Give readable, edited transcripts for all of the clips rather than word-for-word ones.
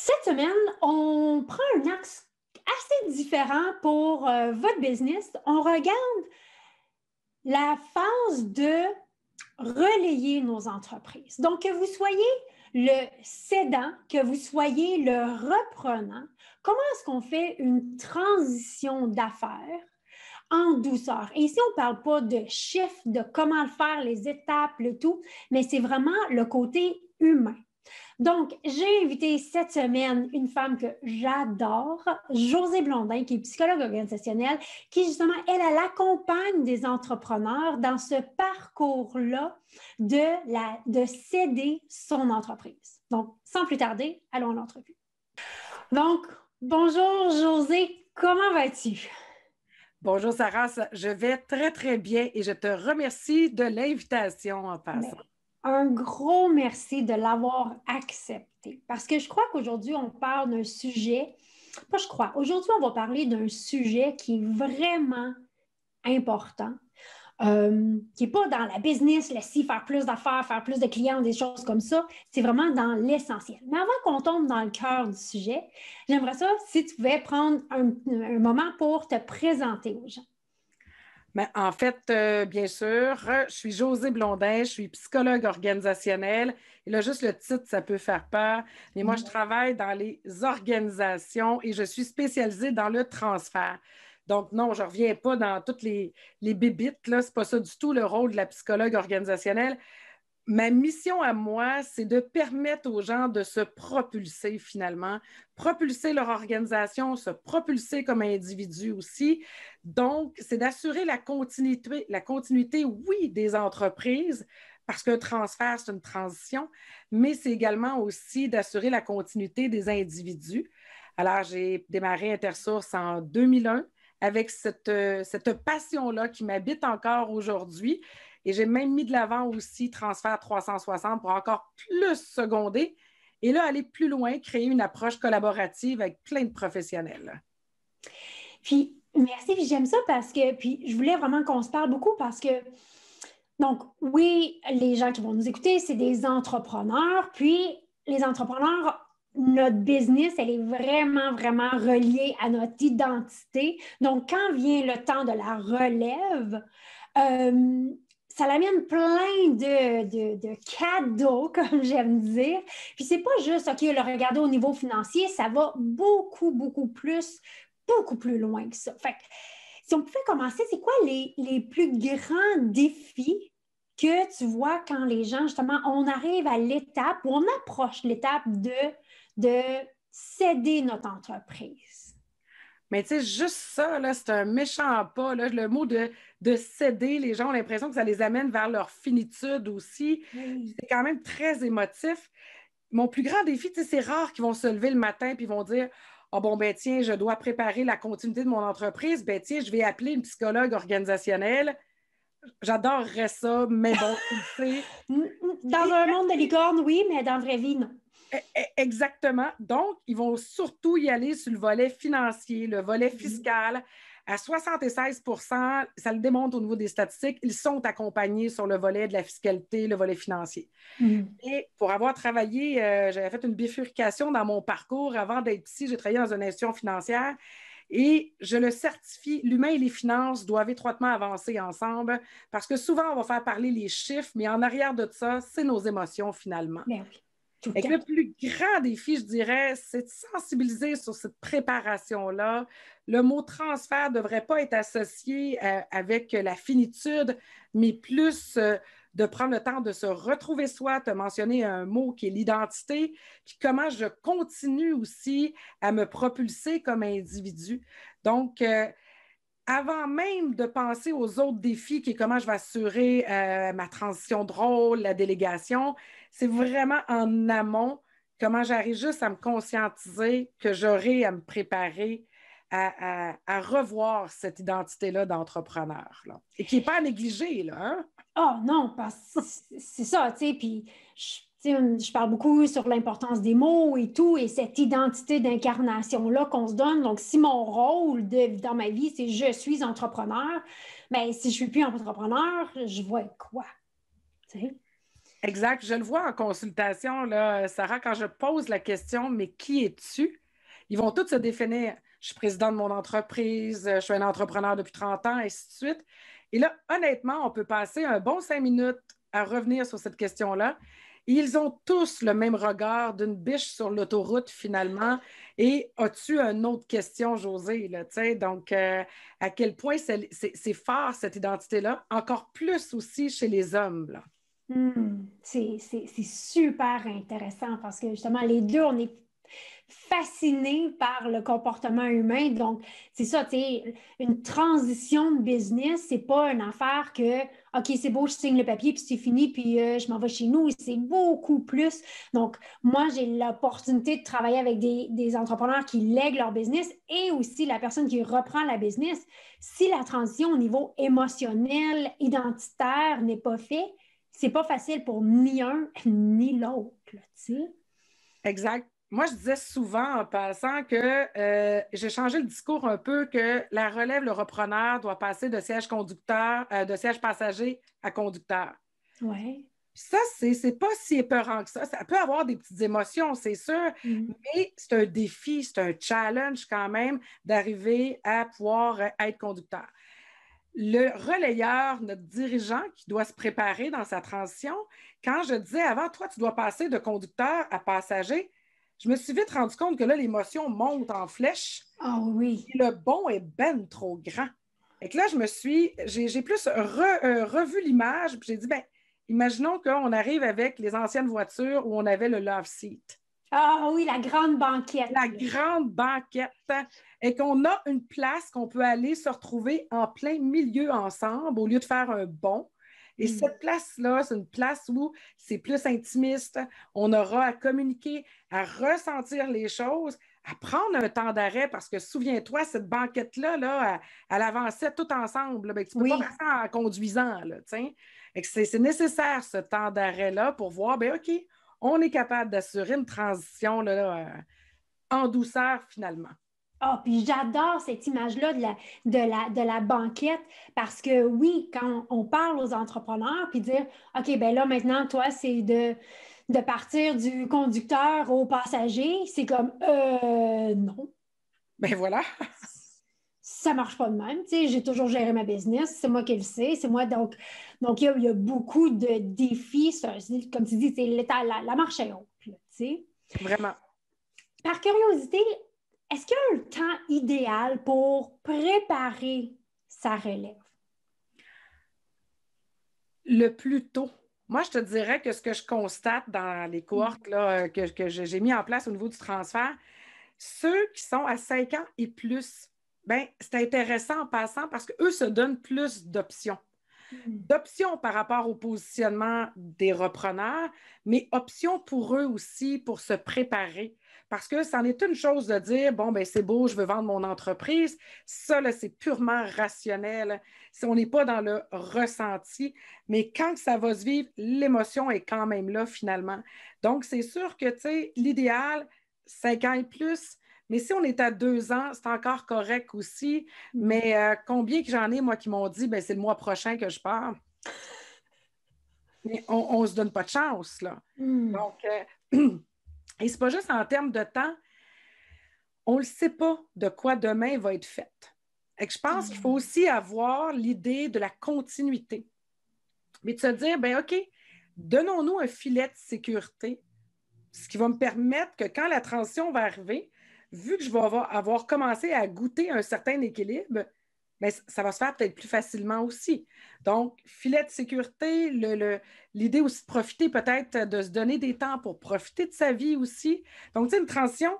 Cette semaine, on prend un axe assez différent pour votre business. On regarde la phase de relayer nos entreprises. Donc, que vous soyez le cédant, que vous soyez le reprenant, comment est-ce qu'on fait une transition d'affaires en douceur? Et ici, on ne parle pas de chiffres, de comment le faire, les étapes, le tout, mais c'est vraiment le côté humain. Donc, j'ai invité cette semaine une femme que j'adore, Josée Blondin, qui est psychologue organisationnelle, qui justement, elle accompagne des entrepreneurs dans ce parcours-là de céder son entreprise. Donc, sans plus tarder, allons à l'entrevue. Donc, bonjour Josée, comment vas-tu? Bonjour Sarah, je vais très très bien et je te remercie de l'invitation en Mais passant. un gros merci de l'avoir accepté parce que je crois qu'aujourd'hui, on parle d'un sujet, pas je crois, aujourd'hui, on va parler d'un sujet qui est vraiment important, qui n'est pas dans la business, laisser faire plus d'affaires, faire plus de clients, des choses comme ça. C'est vraiment dans l'essentiel. Mais avant qu'on tombe dans le cœur du sujet, j'aimerais ça si tu pouvais prendre un moment pour te présenter aux gens. Mais en fait, bien sûr, je suis Josée Blondin, je suis psychologue organisationnelle. Et là, juste le titre, ça peut faire peur. Mais moi, je travaille dans les organisations et je suis spécialisée dans le transfert. Donc, non, je ne reviens pas dans toutes les bébites, là. Ce n'est pas ça du tout le rôle de la psychologue organisationnelle. Ma mission à moi, c'est de permettre aux gens de se propulser finalement, propulser leur organisation, se propulser comme individu aussi. Donc, c'est d'assurer la continuité, oui, des entreprises, parce qu'un transfert, c'est une transition, mais c'est également aussi d'assurer la continuité des individus. Alors, j'ai démarré Intersource en 2001 avec cette passion-là qui m'habite encore aujourd'hui. Et j'ai même mis de l'avant aussi Transfert 360 pour encore plus seconder. Et là, aller plus loin, créer une approche collaborative avec plein de professionnels. Puis, merci, puis j'aime ça parce que, puis je voulais vraiment qu'on se parle beaucoup parce que, donc, oui, les gens qui vont nous écouter, c'est des entrepreneurs, puis les entrepreneurs, notre business, elle est vraiment, vraiment reliée à notre identité. Donc, quand vient le temps de la relève, ça l'amène plein de cadeaux, comme j'aime dire. Puis, c'est pas juste, OK, le regarder au niveau financier, ça va beaucoup, beaucoup plus loin que ça. Fait que, si on pouvait commencer, c'est quoi les plus grands défis que tu vois quand les gens, justement, on arrive à l'étape ou on approche l'étape de céder notre entreprise? Mais tu sais, juste ça, là, c'est un méchant pas. Là, le mot de céder, les gens ont l'impression que ça les amène vers leur finitude aussi. Oui. C'est quand même très émotif. Mon plus grand défi, tu sais, c'est rare qu'ils vont se lever le matin et vont dire ah bon, ben tiens, je dois préparer la continuité de mon entreprise. Ben tiens, je vais appeler une psychologue organisationnelle. J'adorerais ça, mais bon, tu le sais. Dans un monde de licorne, oui, mais dans la vraie vie, non. Exactement. Donc, ils vont surtout y aller sur le volet financier, le volet fiscal. À 76 ça le démontre au niveau des statistiques, ils sont accompagnés sur le volet de la fiscalité, le volet financier. Mm. Et pour avoir travaillé, j'avais fait une bifurcation dans mon parcours. Avant d'être ici, j'ai travaillé dans une institution financière et je le certifie, l'humain et les finances doivent étroitement avancer ensemble parce que souvent, on va faire parler les chiffres, mais en arrière de ça, c'est nos émotions finalement. Ben oui, tout Et à le fait. plus grand défi, je dirais, c'est de sensibiliser sur cette préparation-là. Le mot transfert ne devrait pas être associé avec la finitude, mais plus de prendre le temps de se retrouver soi. Tu as mentionné un mot qui est l'identité, puis comment je continue aussi à me propulser comme individu. Donc, avant même de penser aux autres défis, qui est comment je vais assurer ma transition de rôle, la délégation, c'est vraiment en amont comment j'arrive juste à me conscientiser que j'aurai à me préparer à revoir cette identité-là d'entrepreneur, là. Et qui n'est pas à négliger, là, hein? Oh non, parce que c'est ça, tu sais, puis je parle beaucoup sur l'importance des mots et tout, et cette identité d'incarnation-là qu'on se donne. Donc, si mon rôle dans ma vie, c'est je suis entrepreneur, bien, si je ne suis plus entrepreneur, je vois quoi, tu sais? Exact. Je le vois en consultation, là, Sarah, quand je pose la question, mais qui es-tu? Ils vont tous se définir. Je suis président de mon entreprise, je suis un entrepreneur depuis 30 ans, et ainsi de suite. Et là, honnêtement, on peut passer un bon 5 minutes à revenir sur cette question-là. Et ils ont tous le même regard d'une biche sur l'autoroute, finalement. Et as-tu une autre question, José? Là, donc, à quel point c'est fort, cette identité-là, encore plus aussi chez les hommes. Là. C'est super intéressant parce que justement, les deux, on est fascinés par le comportement humain. Donc, c'est ça, tu sais, une transition de business, c'est pas une affaire que, OK, c'est beau, je signe le papier, puis c'est fini, puis je m'en vais chez nous. C'est beaucoup plus. Donc, moi, j'ai l'opportunité de travailler avec des entrepreneurs qui lèguent leur business et aussi la personne qui reprend la business. Si la transition au niveau émotionnel, identitaire n'est pas faite, c'est pas facile pour ni un ni l'autre, tu sais. Exact. Moi, je disais souvent en passant que j'ai changé le discours un peu que la relève, le repreneur doit passer de siège conducteur, de siège passager à conducteur. Ouais. Ça, c'est pas si épeurant que ça. Ça peut avoir des petites émotions, c'est sûr, mais c'est un défi, c'est un challenge quand même d'arriver à pouvoir être conducteur. Le relayeur, notre dirigeant qui doit se préparer dans sa transition, quand je disais avant, toi, tu dois passer de conducteur à passager, je me suis vite rendu compte que là, l'émotion monte en flèche Ah oui. et le bond est ben trop grand. Et que là, j'ai plus revu l'image, puis j'ai dit, ben, imaginons qu'on arrive avec les anciennes voitures où on avait le love seat. Ah oui, la grande banquette. La grande banquette et qu'on a une place qu'on peut aller se retrouver en plein milieu ensemble au lieu de faire un bond. Et cette place-là, c'est une place où c'est plus intimiste. On aura à communiquer, à ressentir les choses, à prendre un temps d'arrêt parce que souviens-toi, cette banquette-là, là, elle avançait tout ensemble. Ben, tu ne peux pas faire ça en conduisant. Là, c'est nécessaire ce temps d'arrêt-là pour voir, ben, OK, on est capable d'assurer une transition là, en douceur finalement. Ah, puis j'adore cette image-là de la banquette parce que oui, quand on parle aux entrepreneurs, puis dire, OK, ben là, maintenant, toi, c'est de partir du conducteur au passager, c'est comme, non. Ben voilà. Ça marche pas de même. Tu sais, j'ai toujours géré ma business, c'est moi qui le sais, c'est moi. Donc il y a beaucoup de défis. Comme tu dis, la marche est haute. Là, tu sais. Vraiment. Par curiosité, est-ce qu'il y a un temps idéal pour préparer sa relève? Le plus tôt. Moi, je te dirais que ce que je constate dans les cohortes là, que j'ai mis en place au niveau du transfert, ceux qui sont à 5 ans et plus, ben, c'est intéressant en passant parce qu'eux se donnent plus d'options. D'options par rapport au positionnement des repreneurs, mais options pour eux aussi pour se préparer. Parce que c'en est une chose de dire, bon, ben c'est beau, je veux vendre mon entreprise. Ça, là, c'est purement rationnel. Si on n'est pas dans le ressenti, mais quand ça va se vivre, l'émotion est quand même là finalement. Donc, c'est sûr que, tu sais, l'idéal, 5 ans et plus, mais si on est à 2 ans, c'est encore correct aussi. Mais combien que j'en ai, moi, qui m'ont dit, ben, c'est le mois prochain que je pars. Mais on ne se donne pas de chance, là. Donc, et c'est pas juste en termes de temps, on ne sait pas de quoi demain va être fait. Et que je pense qu'il faut aussi avoir l'idée de la continuité. Mais de se dire, ben OK, donnons-nous un filet de sécurité, ce qui va me permettre que quand la transition va arriver, vu que je vais avoir commencé à goûter un certain équilibre, bien, ça va se faire peut-être plus facilement aussi. Donc, filet de sécurité, l'idée aussi de profiter peut-être de se donner des temps pour profiter de sa vie aussi. Donc, tu sais, une transition,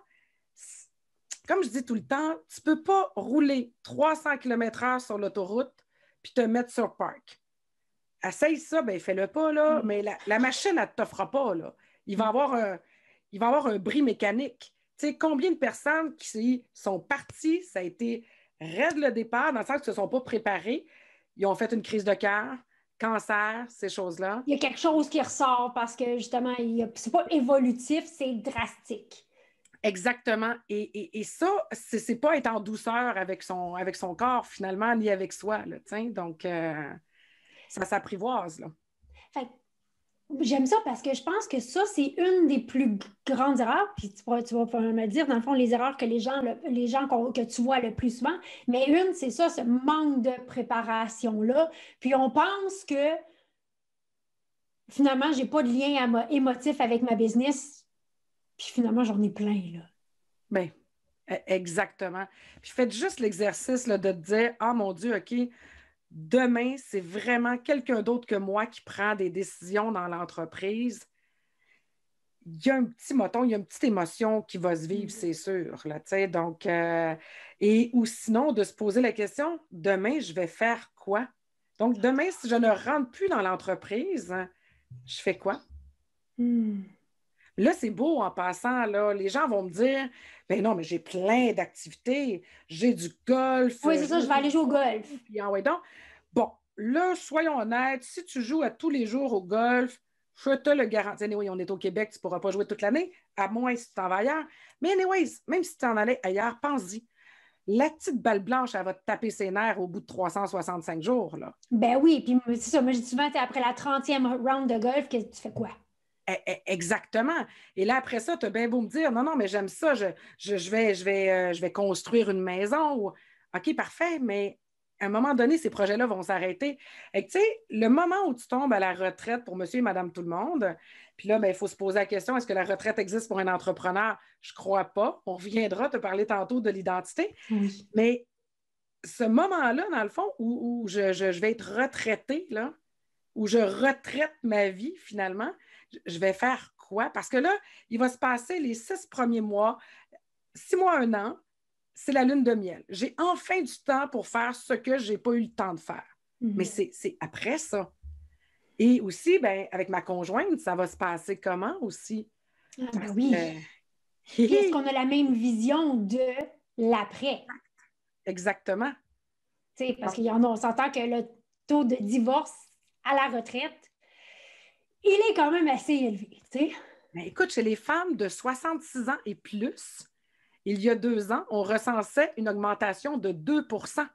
comme je dis tout le temps, tu ne peux pas rouler 300 km/h sur l'autoroute puis te mettre sur parc. Essaye ça, ben fais-le pas, là, mais la machine, elle ne t'offre pas, là. Il va y avoir un bris mécanique. Tu sais, combien de personnes qui sont parties, ça a été raide le départ, dans le sens qu'ils ne se sont pas préparés, ils ont fait une crise de cœur, cancer, ces choses-là. Il y a quelque chose qui ressort parce que justement, c'est pas évolutif, c'est drastique. Exactement. Et ça, c'est pas être en douceur avec son corps, finalement, ni avec soi. Là, donc, ça s'apprivoise. Là. Fait J'aime ça parce que je pense que ça, c'est une des plus grandes erreurs. Puis tu vas pas me dire, dans le fond, les erreurs que que tu vois le plus souvent. Mais une, c'est ça, ce manque de préparation-là. Puis on pense que finalement, j'ai pas de lien émotif avec ma business. Puis finalement, j'en ai plein, là. Bien, exactement. Puis faites juste l'exercice là, de te dire, ah mon Dieu, OK, demain, c'est vraiment quelqu'un d'autre que moi qui prend des décisions dans l'entreprise. Il y a un petit moton, il y a une petite émotion qui va se vivre, c'est sûr. Là, donc, ou sinon, de se poser la question, demain, je vais faire quoi? Donc, demain, si je ne rentre plus dans l'entreprise, je fais quoi? Hmm. Là, c'est beau en passant, là. Les gens vont me dire, ben non, mais j'ai plein d'activités. J'ai du golf. Oui, c'est ça, je vais aller jouer au golf. Puis, ah ouais, donc, bon, là, soyons honnêtes, si tu joues à tous les jours au golf, je te le garantis. Anyway, on est au Québec, tu ne pourras pas jouer toute l'année, à moins si tu t'en vas ailleurs. Mais anyways, même si tu t'en allais ailleurs, pense-y. La petite balle blanche, elle va te taper ses nerfs au bout de 365 jours, là. Ben oui, puis c'est ça, moi je dis souvent, après la 30e round de golf, que tu fais quoi? Exactement. Et là, après ça, tu as bien beau me dire, non, non, mais j'aime ça, je vais construire une maison. Ou... OK, parfait, mais à un moment donné, ces projets-là vont s'arrêter. Et tu sais, le moment où tu tombes à la retraite pour monsieur et madame tout le monde, puis là, il faut se poser la question, est-ce que la retraite existe pour un entrepreneur? Je ne crois pas. On reviendra te parler tantôt de l'identité. Oui. Mais ce moment-là, dans le fond, où je vais être retraitée, là, où je retraite ma vie finalement, je vais faire quoi? Parce que là, il va se passer les 6 premiers mois, 6 mois, 1 an, c'est la lune de miel. J'ai enfin du temps pour faire ce que je n'ai pas eu le temps de faire. Mais c'est après ça. Et aussi, ben, avec ma conjointe, ça va se passer comment aussi? Ah, ben oui. Puis est-ce qu'on a la même vision de l'après? Exactement. T'sais, parce qu'il y en a, on s'entend que le taux de divorce à la retraite, il est quand même assez élevé. Ben, écoute, chez les femmes de 66 ans et plus, il y a 2 ans, on recensait une augmentation de 2%.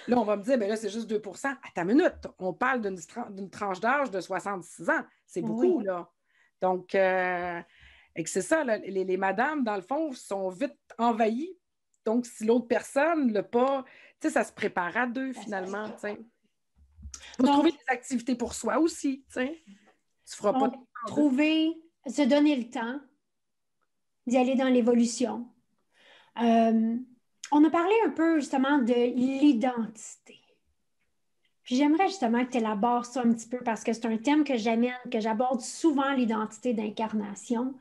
Là, on va me dire, ben là, c'est juste 2%. À ta minute, on parle d'une tranche d'âge de 66 ans. C'est beaucoup, oui. là. Donc, et que c'est ça, là, les madames, dans le fond, sont vite envahies. Donc, si l'autre personne l'a pas, tu sais, ça se prépare à deux, finalement, tu sais. Il faut trouver des activités pour soi aussi, tu sais. Tu feras pas trouver, se donner le temps d'y aller dans l'évolution. On a parlé un peu, justement, de l'identité. Puis j'aimerais justement que tu élabores ça un petit peu parce que c'est un thème que j'amène, que j'aborde souvent, l'identité d'incarnation.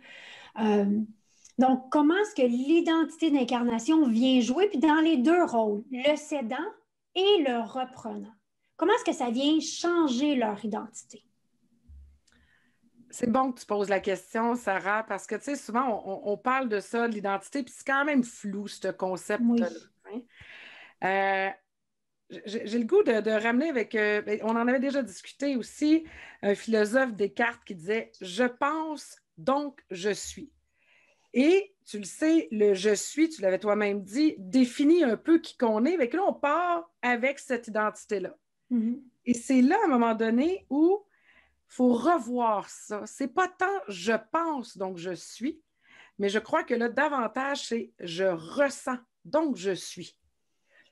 Donc, comment est-ce que l'identité d'incarnation vient jouer, puis dans les deux rôles, le cédant et le reprenant? Comment est-ce que ça vient changer leur identité? C'est bon que tu poses la question, Sarah, parce que, tu sais, souvent, on parle de ça, de l'identité, puis c'est quand même flou, ce concept-là. Oui. J'ai le goût de ramener avec, on en avait déjà discuté aussi, un philosophe Descartes qui disait « Je pense, donc je suis ». Et tu le sais, le je suis, tu l'avais toi-même dit, définit un peu qui qu'on est. Avec là, on part avec cette identité-là. Mm-hmm. Et c'est là, à un moment donné, où il faut revoir ça. C'est pas tant je pense, donc je suis, mais je crois que là, davantage, c'est je ressens, donc je suis.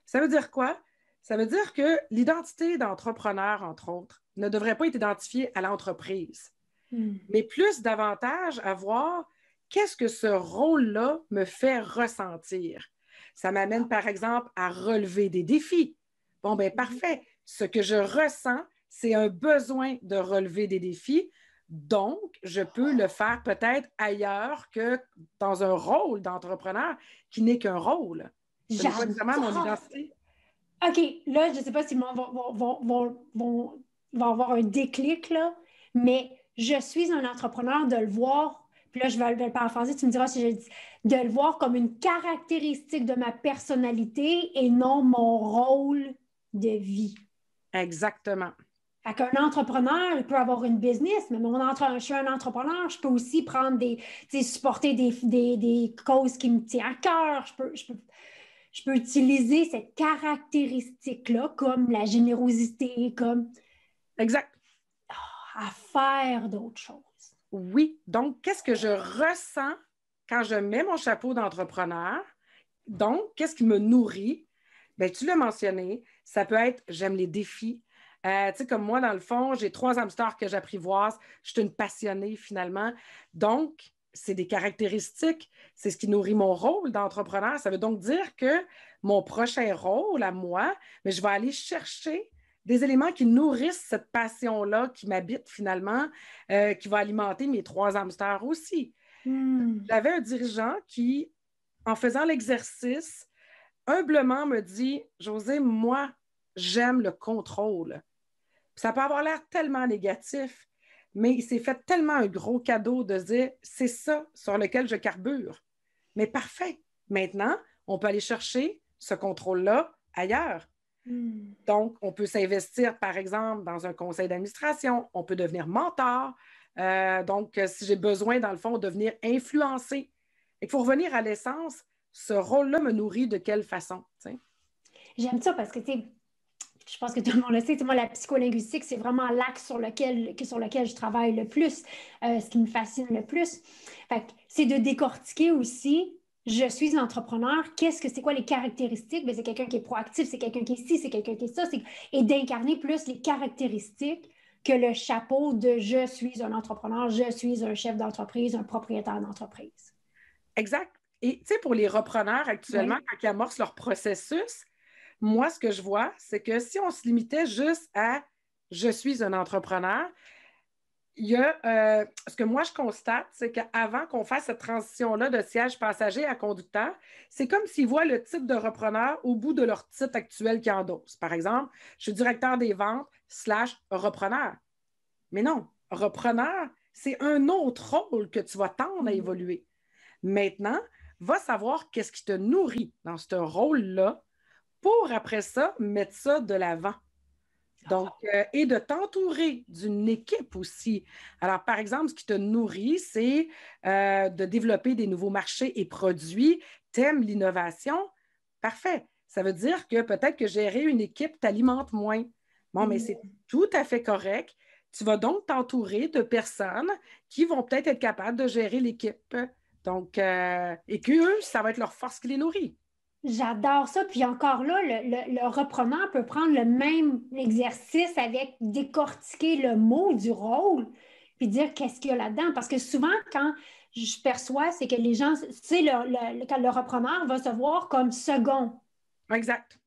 Ça veut dire quoi? Ça veut dire que l'identité d'entrepreneur, entre autres, ne devrait pas être identifiée à l'entreprise, mais plus davantage à voir qu'est-ce que ce rôle-là me fait ressentir. Ça m'amène, par exemple, à relever des défis. Bon, ben parfait. Ce que je ressens, c'est un besoin de relever des défis. Donc, je peux le faire peut-être ailleurs que dans un rôle d'entrepreneur qui n'est qu'un rôle. Ce n'est pas vraiment mon identité. OK, là, je ne sais pas si vont avoir un déclic, là, mais je suis un entrepreneur de le voir, puis là, je vais le paraphraser, tu me diras si je dis, de le voir comme une caractéristique de ma personnalité et non mon rôle de vie. Exactement. Fait qu'un entrepreneur, il peut avoir une business, mais je suis un entrepreneur, je peux aussi prendre supporter des causes qui me tiennent à cœur, je peux utiliser cette caractéristique-là comme la générosité, comme... Exact. à faire d'autres choses. Oui. Donc, qu'est-ce que je ressens quand je mets mon chapeau d'entrepreneur? Donc, qu'est-ce qui me nourrit? Bien, tu l'as mentionné, ça peut être j'aime les défis. Tu sais, comme moi, dans le fond, j'ai 3 hamsters que j'apprivoise. Je suis une passionnée, finalement. Donc, c'est des caractéristiques. C'est ce qui nourrit mon rôle d'entrepreneur. Ça veut donc dire que mon prochain rôle à moi, mais je vais aller chercher des éléments qui nourrissent cette passion-là qui m'habite finalement, qui va alimenter mes 3 hamsters aussi. J'avais un dirigeant qui, en faisant l'exercice, humblement me dit, Josée, moi, j'aime le contrôle. Puis ça peut avoir l'air tellement négatif, mais il s'est fait tellement un gros cadeau de se dire, c'est ça sur lequel je carbure. Mais parfait. Maintenant, on peut aller chercher ce contrôle-là ailleurs. Donc, on peut s'investir, par exemple, dans un conseil d'administration. On peut devenir mentor. Donc, si j'ai besoin, dans le fond, de venir influencer. Il faut revenir à l'essence. Ce rôle-là me nourrit de quelle façon? T'sais? J'aime ça parce que, tu sais, je pense que tout le monde le sait, moi, la psycholinguistique, c'est vraiment l'axe sur lequel je travaille le plus, ce qui me fascine le plus. Fait que c'est de décortiquer aussi, je suis un entrepreneur, c'est quoi les caractéristiques? Bien, c'est quelqu'un qui est proactif, c'est quelqu'un qui est ci, c'est quelqu'un qui est ça, et d'incarner plus les caractéristiques que le chapeau de je suis un entrepreneur, je suis un chef d'entreprise, un propriétaire d'entreprise. Exact. Et tu sais, pour les repreneurs actuellement, Oui. quand ils amorcent leur processus, moi, ce que je vois, c'est que si on se limitait juste à je suis un entrepreneur, il y a ce que moi je constate, c'est qu'avant qu'on fasse cette transition-là de siège passager à conducteur, c'est comme s'ils voient le type de repreneur au bout de leur titre actuel qu'ils endossent. Par exemple, je suis directeur des ventes / repreneur. Mais non, repreneur, c'est un autre rôle que tu vas tendre à évoluer. Maintenant, va savoir qu'est-ce qui te nourrit dans ce rôle-là pour après ça, mettre ça de l'avant. Donc, et de t'entourer d'une équipe aussi. Alors, par exemple, ce qui te nourrit, c'est de développer des nouveaux marchés et produits. T'aimes l'innovation? Parfait. Ça veut dire que peut-être que gérer une équipe t'alimente moins. Bon, mais c'est tout à fait correct. Tu vas donc t'entourer de personnes qui vont peut-être être capables de gérer l'équipe. Donc, et qu'eux, ça va être leur force qui les nourrit. J'adore ça. Puis encore là, le repreneur peut prendre le même exercice avec décortiquer le mot du rôle, puis dire qu'est-ce qu'il y a là-dedans. Parce que souvent, quand je perçois, c'est que les gens, c'est quand le repreneur va se voir comme second. Exact.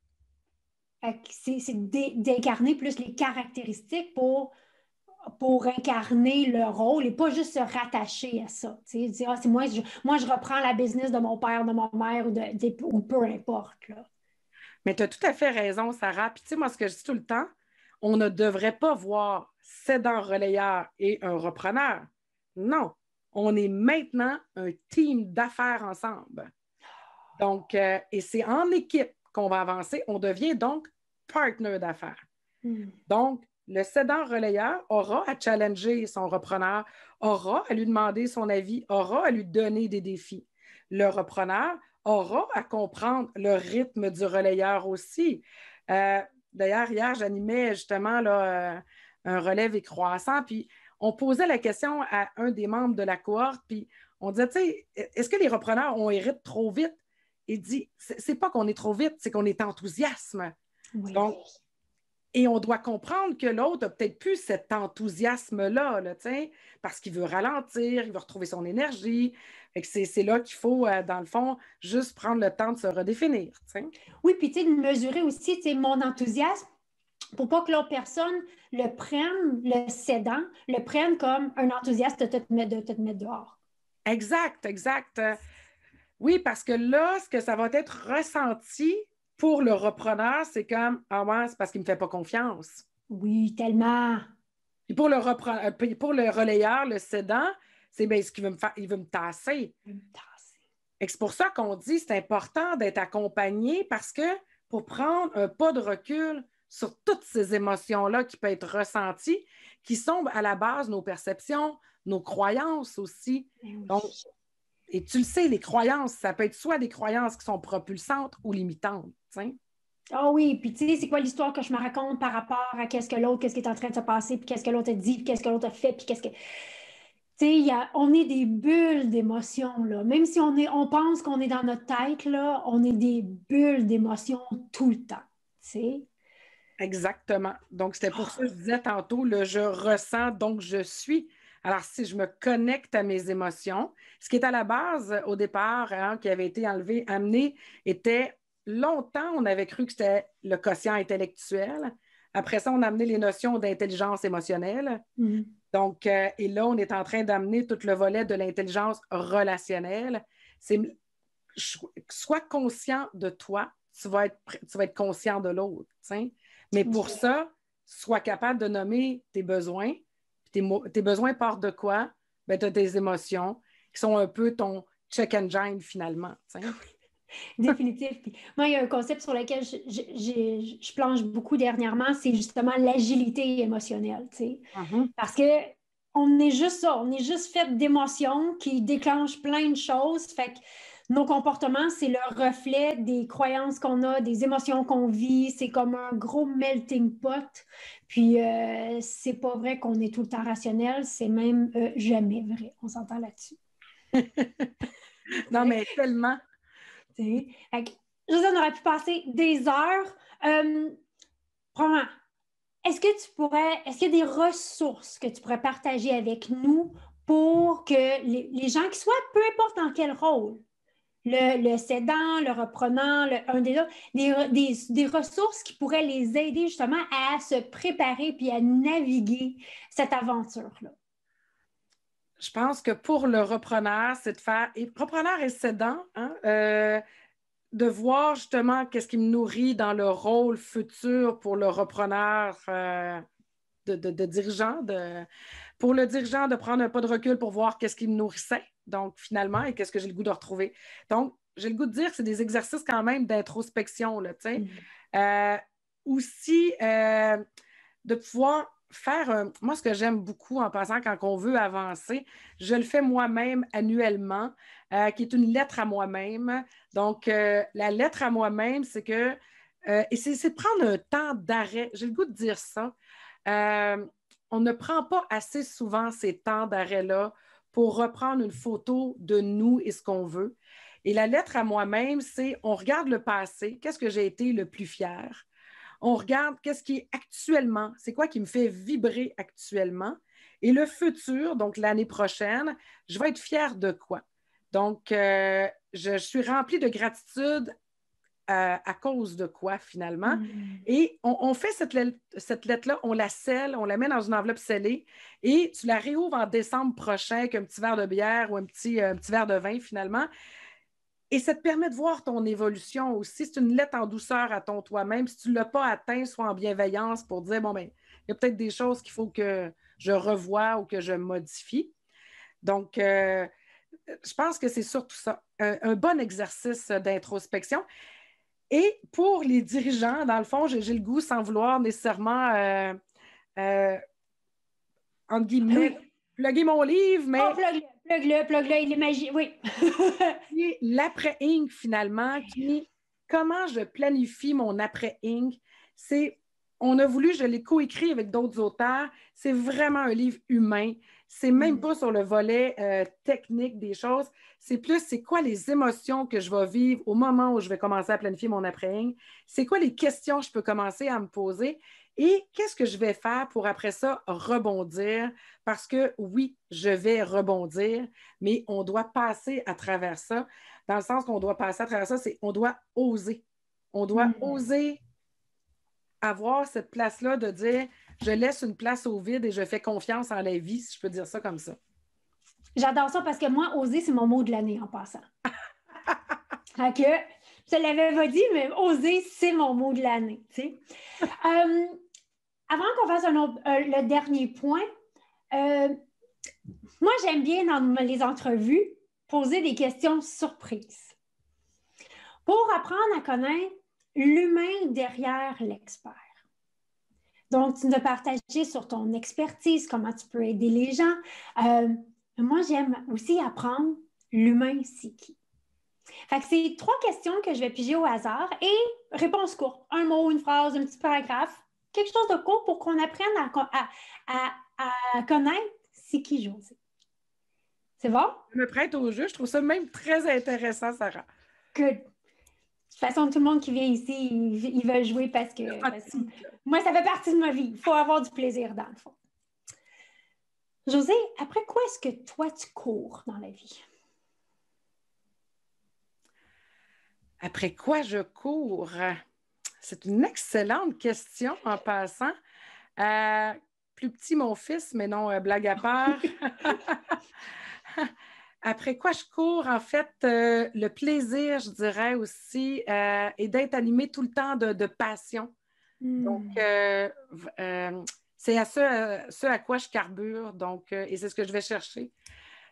C'est d'incarner plus les caractéristiques pour incarner le rôle et pas juste se rattacher à ça. Dire, ah, c'est moi, je reprends la business de mon père, de ma mère ou peu importe. Là. Mais tu as tout à fait raison, Sarah. Puis tu sais, moi, ce que je dis tout le temps, on ne devrait pas voir cédant relayeur et un repreneur. Non, on est maintenant un team d'affaires ensemble. Donc, et c'est en équipe qu'on va avancer. On devient donc partner d'affaires. Donc, le cédant relayeur aura à challenger son repreneur, aura à lui demander son avis, aura à lui donner des défis. Le repreneur aura à comprendre le rythme du relayeur aussi. D'ailleurs, hier, j'animais justement là, un relève et croissant, puis on posait la question à un des membres de la cohorte, puis on disait, tu sais, est-ce que les repreneurs, on hérite trop vite? Il dit, c'est pas qu'on est trop vite, c'est qu'on est enthousiasme. Oui. Donc, et on doit comprendre que l'autre n'a peut-être plus cet enthousiasme-là, là, parce qu'il veut ralentir, il veut retrouver son énergie. C'est là qu'il faut, dans le fond, juste prendre le temps de se redéfinir. T'sais. Oui, puis tu sais, de mesurer aussi mon enthousiasme pour pas que l'autre personne le prenne, le cédant, le prenne comme un enthousiaste de te mettre dehors. Exact, exact. Oui, parce que là, ce que ça va être ressenti pour le repreneur, c'est comme, ah ouais, c'est parce qu'il ne me fait pas confiance. Oui, tellement. Puis pour le relayeur, le cédant, c'est bien ce qu'il veut me faire, il veut me tasser. Et c'est pour ça qu'on dit que c'est important d'être accompagné parce que pour prendre un pas de recul sur toutes ces émotions-là qui peuvent être ressenties, qui sont à la base de nos perceptions, nos croyances aussi. Oui. Donc, et tu le sais, les croyances, ça peut être soit des croyances qui sont propulsantes ou limitantes. T'sais. Ah oui, puis tu sais, c'est quoi l'histoire que je me raconte par rapport à qu'est-ce que l'autre, qu'est-ce qui est en train de se passer, puis qu'est-ce que l'autre a dit, puis qu'est-ce que l'autre a fait, puis qu'est-ce que... Tu sais, on est des bulles d'émotions, là. Même si on pense qu'on est dans notre tête, là, on est des bulles d'émotions tout le temps, tu sais. Exactement. Donc, c'était pour ça que je disais tantôt, le je ressens, donc je suis. Alors, si je me connecte à mes émotions, ce qui est à la base au départ, hein, qui avait été amené, était longtemps, on avait cru que c'était le quotient intellectuel. Après ça, on a amené les notions d'intelligence émotionnelle. Mhm. Donc, et là, on est en train d'amener tout le volet de l'intelligence relationnelle. C'est sois conscient de toi, tu vas être conscient de l'autre. T'sais. Mais pour ça, sois capable de nommer tes besoins. Tes besoins partent de quoi? Ben, tu as tes émotions qui sont un peu ton check engine finalement. Définitif. Puis moi, il y a un concept sur lequel je planche beaucoup dernièrement, c'est justement l'agilité émotionnelle, tu sais. Mhm. Parce que on est juste ça, on est juste fait d'émotions qui déclenchent plein de choses. Fait que nos comportements, c'est le reflet des croyances qu'on a, des émotions qu'on vit. C'est comme un gros melting pot. Puis c'est pas vrai qu'on est tout le temps rationnel, c'est même jamais vrai. On s'entend là-dessus. Non, mais tellement. Fait que, je veux dire, on aurait pu passer des heures. Premièrement, est-ce qu'il y a des ressources que tu pourrais partager avec nous pour que les gens qui soient, peu importe dans quel rôle, le cédant, le reprenant, un des autres, des ressources qui pourraient les aider justement à se préparer puis à naviguer cette aventure-là? Je pense que pour le repreneur, c'est de faire, et repreneur et cédant, hein, de voir justement qu'est-ce qui me nourrit dans le rôle futur pour le repreneur de dirigeant, pour le dirigeant de prendre un pas de recul pour voir qu'est-ce qui me nourrissait, donc finalement, et qu'est-ce que j'ai le goût de retrouver. Donc, j'ai le goût de dire que c'est des exercices quand même d'introspection, là, tu sais. Aussi, de pouvoir faire, moi, ce que j'aime beaucoup en passant quand on veut avancer, je le fais moi-même annuellement, qui est une lettre à moi-même. Donc, la lettre à moi-même, c'est que, et c'est de prendre un temps d'arrêt. J'ai le goût de dire ça. On ne prend pas assez souvent ces temps d'arrêt-là pour reprendre une photo de nous et ce qu'on veut. Et la lettre à moi-même, c'est on regarde le passé, qu'est-ce que j'ai été le plus fier? On regarde qu'est-ce qui est actuellement, c'est quoi qui me fait vibrer actuellement. Et le futur, donc l'année prochaine, je vais être fière de quoi? Donc, je suis remplie de gratitude à cause de quoi finalement. Et on fait cette lettre-là, on la scelle, on la met dans une enveloppe scellée et tu la réouvres en décembre prochain avec un petit verre de bière ou un petit verre de vin finalement. Et ça te permet de voir ton évolution aussi. C'est une lettre en douceur à ton toi-même. Si tu ne l'as pas atteint, soit en bienveillance pour dire, bon, ben, il y a peut-être des choses qu'il faut que je revoie ou que je modifie. Donc, je pense que c'est surtout ça, un bon exercice d'introspection. Et pour les dirigeants, dans le fond, j'ai le goût, sans vouloir nécessairement, euh, entre guillemets, Oui. plugger mon livre, mais Oh, plug-le, il est magique, oui. l'après-Inc, finalement, qui est comment je planifie mon après-Inc. C'est, on a voulu, je l'ai coécrit avec d'autres auteurs, c'est vraiment un livre humain. C'est même pas sur le volet technique des choses. C'est plus, c'est quoi les émotions que je vais vivre au moment où je vais commencer à planifier mon après-Inc. C'est quoi les questions que je peux commencer à me poser et qu'est-ce que je vais faire pour après ça rebondir? Parce que oui, je vais rebondir, mais on doit passer à travers ça. Dans le sens qu'on doit passer à travers ça, c'est on doit oser. On doit oser avoir cette place-là de dire je laisse une place au vide et je fais confiance en la vie, si je peux dire ça comme ça. J'adore ça parce que moi, oser, c'est mon mot de l'année en passant. Fait que, je ne l'avais pas dit, mais oser, c'est mon mot de l'année. Tu sais. Avant qu'on fasse le dernier point, moi, j'aime bien dans les entrevues poser des questions surprises pour apprendre à connaître l'humain derrière l'expert. Donc, tu nous as partagé sur ton expertise, comment tu peux aider les gens. Moi, j'aime aussi apprendre l'humain, c'est qui. Fait que c'est 3 questions que je vais piger au hasard et réponse courte. Un mot, une phrase, un petit paragraphe. Quelque chose de court pour qu'on apprenne à connaître c'est qui Josée. C'est bon? Je me prête au jeu. Je trouve ça même très intéressant, Sarah. Good. De toute façon, tout le monde qui vient ici, il veut jouer parce que moi, ça fait partie de ma vie. Il faut avoir du plaisir dans le fond. Josée, après quoi est-ce que toi, tu cours dans la vie? Après quoi je cours? C'est une excellente question en passant. Plus petit, mon fils, mais non, blague à part. Après quoi je cours? En fait, le plaisir, je dirais aussi, est d'être animé tout le temps de passion. Donc, c'est à ce à quoi je carbure, donc, et c'est ce que je vais chercher.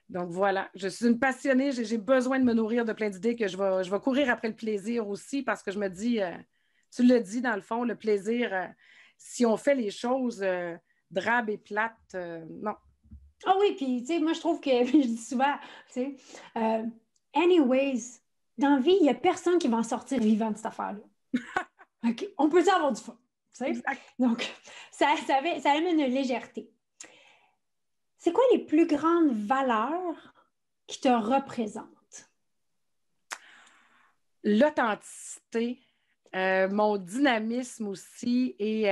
Donc voilà, je suis une passionnée, j'ai besoin de me nourrir de plein d'idées que je vais courir après le plaisir aussi parce que je me dis, tu le dis dans le fond, le plaisir, si on fait les choses drabes et plates, non. Ah oui, puis tu sais, moi je trouve que, je dis souvent, tu sais, anyways, dans la vie, il n'y a personne qui va en sortir vivant de cette affaire-là. OK, on peut avoir du fun, tu sais? Donc, ça amène une légèreté. C'est quoi les plus grandes valeurs qui te représentent? L'authenticité, mon dynamisme aussi et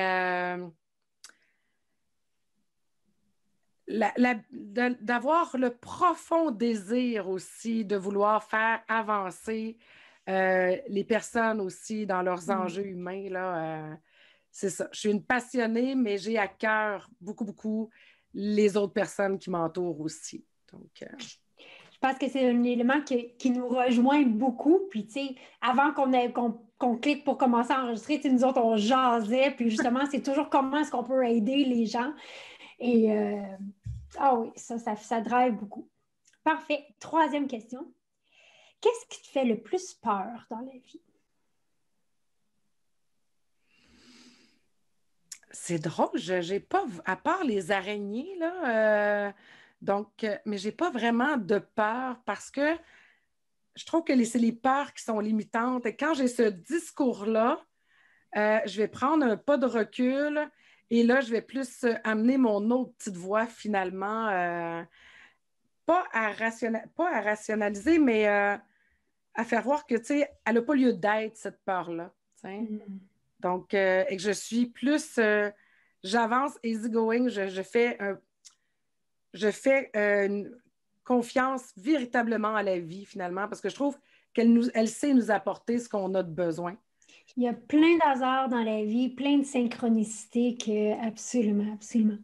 d'avoir le profond désir aussi de vouloir faire avancer les personnes aussi dans leurs enjeux humains. Là, c'est ça. Je suis une passionnée, mais j'ai à cœur beaucoup, beaucoup les autres personnes qui m'entourent aussi. Donc, je pense que c'est un élément qui nous rejoint beaucoup. Puis, tu sais, avant qu'on clique pour commencer à enregistrer, tu sais, nous autres, on jasait. Puis, justement, c'est toujours comment est-ce qu'on peut aider les gens. Et, ah oui, ça drive beaucoup. Parfait. 3e question. Qu'est-ce qui te fait le plus peur dans la vie? C'est drôle, j'ai pas, à part les araignées, là, mais j'ai pas vraiment de peur parce que je trouve que c'est les peurs qui sont limitantes. Et quand j'ai ce discours-là, je vais prendre un pas de recul et là, je vais plus amener mon autre petite voix finalement, pas à rationaliser, mais à faire voir que, tu sais, elle n'a pas lieu d'être, cette peur-là. Donc, et que je suis plus, j'avance easygoing, je fais une confiance véritablement à la vie, finalement, parce que je trouve elle sait nous apporter ce qu'on a de besoin. Il y a plein d'hasards dans la vie, plein de synchronicités que absolument, absolument.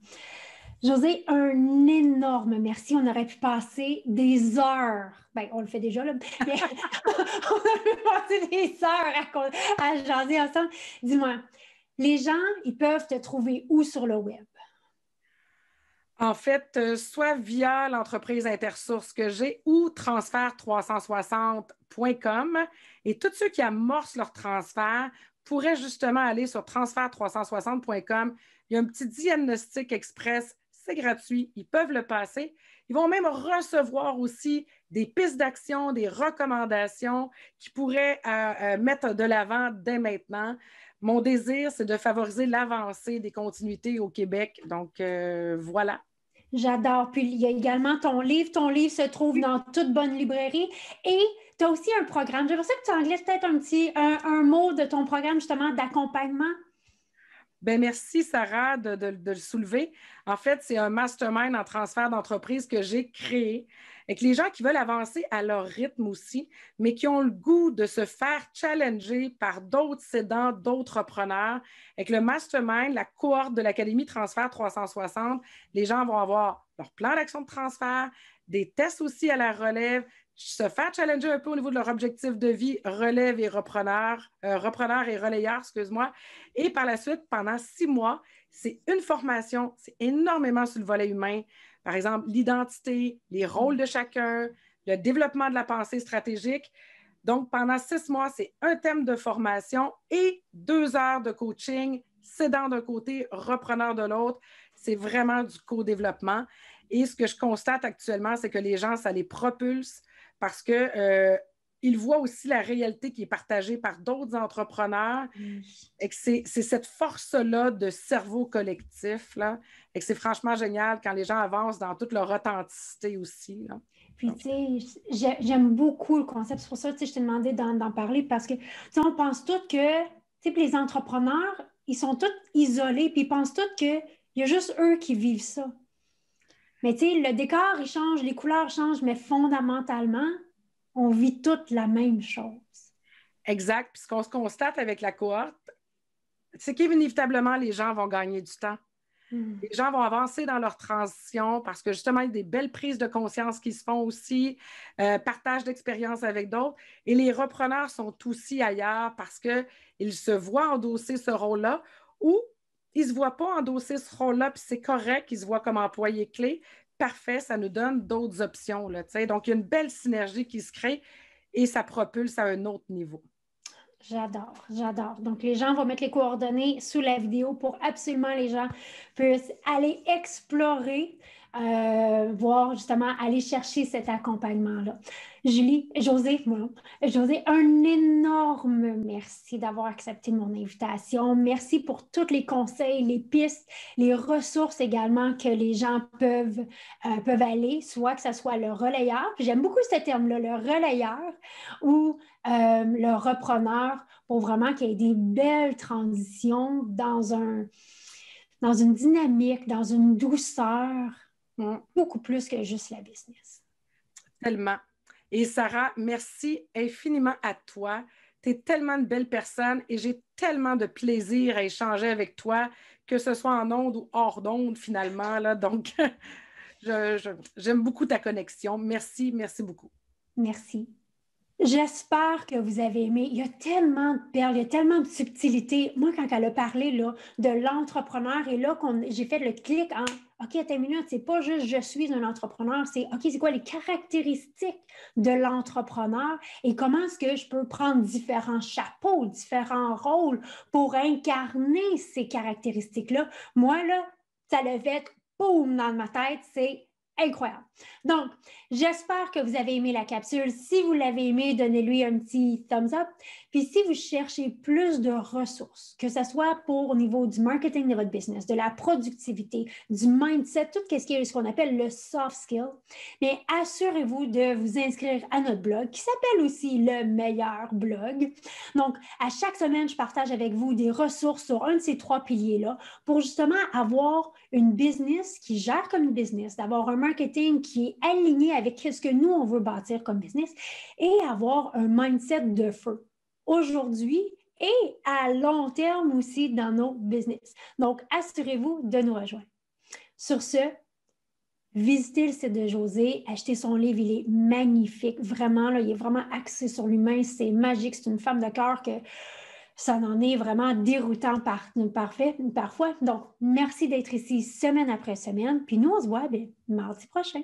Josée, un énorme merci. On aurait pu passer des heures. Bien, on le fait déjà, là. Mais on aurait pu passer des heures à jaser ensemble. Dis-moi, les gens, ils peuvent te trouver où sur le web? En fait, soit via l'entreprise Intersource que j'ai ou transfert360.com. Et tous ceux qui amorcent leur transfert pourraient justement aller sur transfert360.com. Il y a un petit diagnostic express, c'est gratuit, ils peuvent le passer. Ils vont même recevoir aussi des pistes d'action, des recommandations qui pourraient mettre de l'avant dès maintenant. Mon désir, c'est de favoriser l'avancée des continuités au Québec. Donc, voilà. J'adore. Puis il y a également ton livre. Ton livre se trouve dans toute bonne librairie. Et tu as aussi un programme. J'aimerais ça que tu en glisses peut-être un mot de ton programme justement d'accompagnement. Bien, merci, Sarah, de le soulever. En fait, c'est un mastermind en transfert d'entreprise que j'ai créé avec les gens qui veulent avancer à leur rythme aussi, mais qui ont le goût de se faire challenger par d'autres cédants, d'autres repreneurs. Avec le mastermind, la cohorte de l'Académie Transfert 360, les gens vont avoir leur plan d'action de transfert, des tests aussi à la relève, se faire challenger un peu au niveau de leur objectif de vie, relève et repreneur et relayeur, excuse-moi. Et par la suite, pendant 6 mois, c'est une formation, c'est énormément sur le volet humain. Par exemple, l'identité, les rôles de chacun, le développement de la pensée stratégique. Donc, pendant 6 mois, c'est un thème de formation et 2 heures de coaching, cédant d'un côté, repreneur de l'autre. C'est vraiment du co-développement. Et ce que je constate actuellement, c'est que les gens, ça les propulse parce que il voit aussi la réalité qui est partagée par d'autres entrepreneurs et que c'est cette force-là de cerveau collectif, là, et que c'est franchement génial quand les gens avancent dans toute leur authenticité aussi, là. Puis, tu sais, j'aime beaucoup le concept. C'est pour ça que je t'ai demandé d'en parler parce que, tu sais, on pense tous que, tu sais, les entrepreneurs, ils sont tous isolés, puis ils pensent tous qu'il y a juste eux qui vivent ça. Mais, tu sais, le décor, il change, les couleurs changent, mais fondamentalement, on vit toutes la même chose. Exact. Puis ce qu'on se constate avec la cohorte, c'est qu'inévitablement, les gens vont gagner du temps. Les gens vont avancer dans leur transition parce que justement, il y a des belles prises de conscience qui se font aussi, partage d'expériences avec d'autres. Et les repreneurs sont aussi ailleurs parce qu'ils se voient endosser ce rôle-là ou ils ne se voient pas endosser ce rôle-là, puis c'est correct, ils se voient comme employés clés. Parfait, ça nous donne d'autres options, là, tu sais. Donc, il y a une belle synergie qui se crée et ça propulse à un autre niveau. J'adore, j'adore. Donc, les gens vont mettre les coordonnées sous la vidéo pour absolument les gens puissent aller explorer, voir justement, aller chercher cet accompagnement-là. José, un énorme merci d'avoir accepté mon invitation. Merci pour tous les conseils, les pistes, les ressources également que les gens peuvent aller, soit que ce soit le relayeur. J'aime beaucoup ce terme-là, le relayeur, ou le repreneur pour vraiment qu'il y ait des belles transitions dans une dynamique, dans une douceur, beaucoup plus que juste la business. Tellement. Et Sarah, merci infiniment à toi. Tu es tellement une belle personne et j'ai tellement de plaisir à échanger avec toi, que ce soit en ondes ou hors d'ondes finalement, là. Donc, j'aime beaucoup ta connexion. Merci, merci beaucoup. Merci. J'espère que vous avez aimé. Il y a tellement de perles, il y a tellement de subtilité. Moi, quand elle a parlé là, de l'entrepreneur, et là, j'ai fait le clic en OK, attends une minute, c'est pas juste je suis un entrepreneur, c'est OK, c'est quoi les caractéristiques de l'entrepreneur et comment est-ce que je peux prendre différents chapeaux, différents rôles pour incarner ces caractéristiques-là. Moi, là, ça l'a fait boum dans ma tête, c'est incroyable. Donc, j'espère que vous avez aimé la capsule. Si vous l'avez aimé, donnez-lui un petit thumbs up. Puis si vous cherchez plus de ressources, que ce soit au niveau du marketing de votre business, de la productivité, du mindset, tout ce qu'on appelle le soft skill, mais assurez-vous de vous inscrire à notre blog qui s'appelle aussi le meilleur blog. Donc, à chaque semaine, je partage avec vous des ressources sur un de ces 3 piliers-là pour justement avoir une business qui gère comme une business, d'avoir un marketing qui est aligné avec ce que nous, on veut bâtir comme business et avoir un mindset de feu aujourd'hui et à long terme aussi dans nos business. Donc, assurez-vous de nous rejoindre. Sur ce, visitez le site de José, achetez son livre, il est magnifique, vraiment, là, il est vraiment axé sur l'humain, c'est magique, c'est une femme de cœur que ça en est vraiment déroutant parfois. Donc, merci d'être ici semaine après semaine. Puis nous, on se voit mardi prochain.